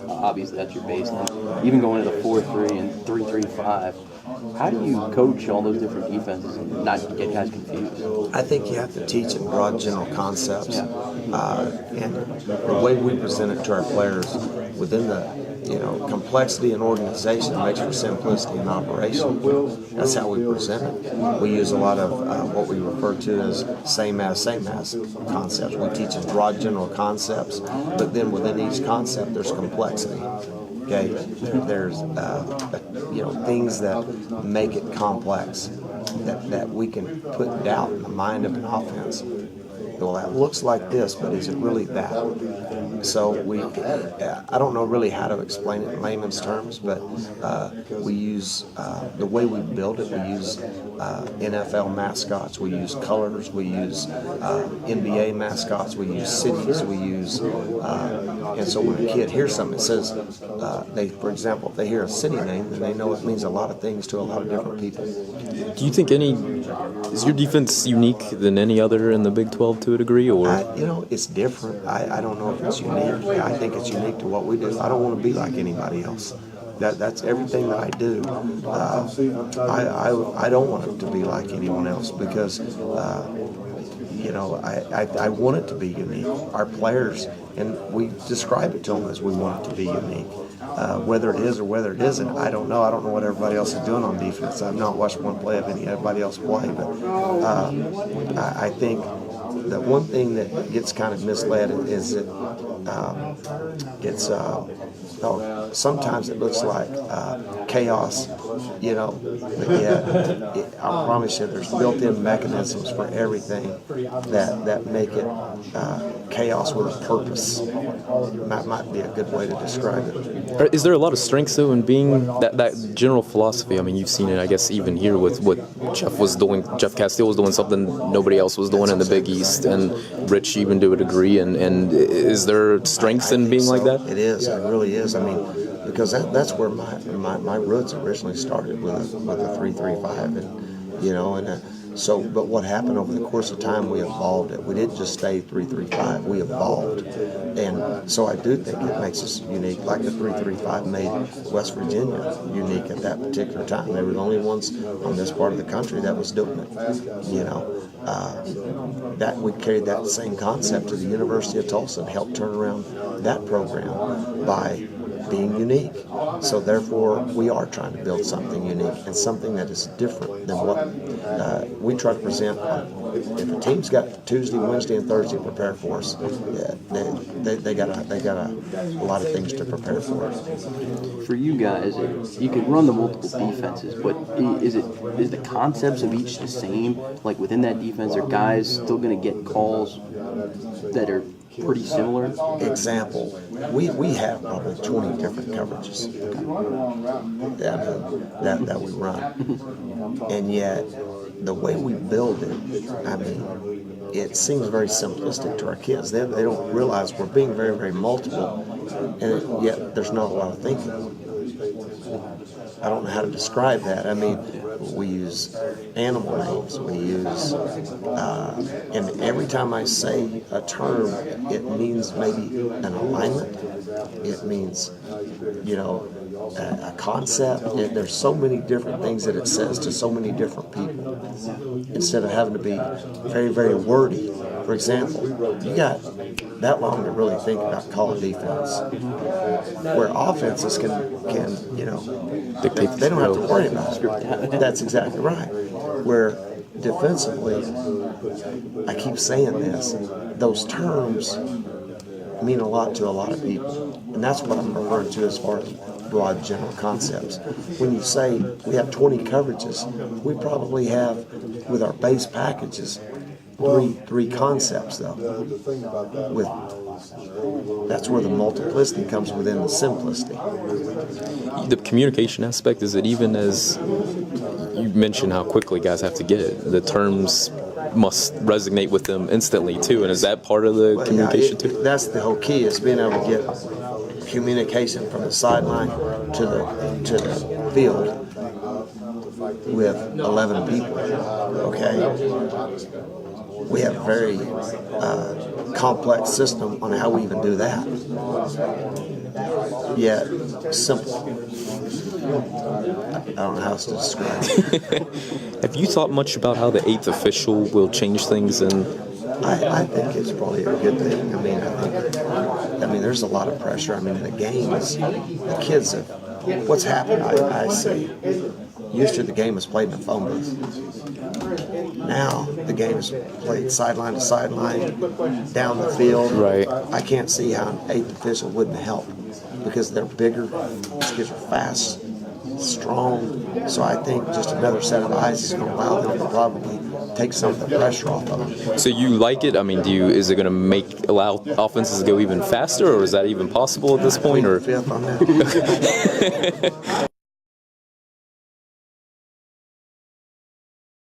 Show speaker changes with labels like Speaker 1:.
Speaker 1: obviously that's your baseline. Even going to the 4-3 and 3-3-5, how do you coach all those different defenses and not get guys confused?
Speaker 2: I think you have to teach in broad general concepts, and the way we present it to our players within the complexity and organization makes for simplicity in operation. That's how we present it. We use a lot of what we refer to as same as concepts. We teach in broad general concepts, but then within each concept there's complexity. Okay, there's things that make it complex that we can put doubt in the mind of an offense. Well, that looks like this, but is it really that? So I don't know really how to explain it in layman's terms, but we use, the way we build it, we use NFL mascots, we use colors, we use NBA mascots, we use cities, we use, and so when a kid hears something, it says, for example, if they hear a city name, then they know it means a lot of things to a lot of different people.
Speaker 3: Do you think is your defense unique than any other in the Big 12 to a degree, or?
Speaker 2: It's different. I don't know if it's unique. I think it's unique to what we do. I don't want to be like anybody else. That's everything that I do. I don't want it to be like anyone else because I want it to be unique. Our players, and we describe it to them as we want it to be unique. Whether it is or whether it isn't, I don't know. I don't know what everybody else is doing on defense. I've not watched one play of anybody else play, but I think that one thing that gets kind of misled is that sometimes it looks like chaos, but I promise you there's built-in mechanisms for everything that make it chaos with a purpose. That might be a good way to describe it.
Speaker 3: Is there a lot of strength, though, in being that general philosophy? I mean, you've seen it, I guess, even here with what Jeff was doing. Jeff Castile was doing something nobody else was doing in the Big East, and Rich even to a degree. And is there strength in being like that?
Speaker 2: It is. It really is. I mean, because that's where my roots originally started with a 3-3-5, and so. But what happened over the course of time, we evolved it. We didn't just stay 3-3-5. We evolved, and so I do think it makes us unique. Like the 3-3-5 made West Virginia unique at that particular time. They were the only ones on this part of the country that was doing it. That we carried that same concept to the University of Tulsa and helped turn around that program by being unique. So therefore, we are trying to build something unique and something that is different than what we try to present. If a team's got Tuesday, Wednesday, and Thursday to prepare for us, they got a lot of things to prepare for.
Speaker 1: For you guys, you could run the multiple defenses, but is the concepts of each the same? Like within that defense, are guys still going to get calls that are pretty similar?
Speaker 2: Example, we have probably 20 different coverages that we run, and yet the way we build it, I mean, it seems very simplistic to our kids. They don't realize we're being very, very multiple, and yet there's not a lot of thinking. I don't know how to describe that. I mean, we use animal names. We use, and every time I say a term, it means maybe an alignment. It means, a concept. There's so many different things that it says to so many different people. Instead of having to be very, very wordy. For example, you got that long to really think about call of defense. Where offenses can they don't have to worry about it. That's exactly right. Where defensively, I keep saying this, those terms mean a lot to a lot of people. And that's what I'm referring to as far as broad general concepts. When you say we have 20 coverages, we probably have, with our base packages, three concepts though. That's where the multiplicity comes within the simplicity.
Speaker 3: The communication aspect, is it even as you mentioned how quickly guys have to get it? The terms must resonate with them instantly too, and is that part of the communication too?
Speaker 2: That's the whole key, is being able to get communication from the sideline to the field with 11 people. Okay. We have a very complex system on how we even do that. yet simple. I don't know how else to describe it.
Speaker 3: Have you thought much about how the 8th official will change things? And
Speaker 2: I think it's probably a good thing. I mean, there's a lot of pressure. I mean, in the games, the kids have, what's happened, I see. Used to the game was played in a phone booth. Now the game is played sideline to sideline, down the field.
Speaker 3: Right.
Speaker 2: I can't see how an 8th official wouldn't help because they're bigger, these kids are fast, strong. So I think just another set of eyes is going to allow them to probably take some of the pressure off of them.
Speaker 3: so you like it? I mean, is it going to allow offenses to go even faster, or is that even possible at this point? Or
Speaker 2: Fifth on that.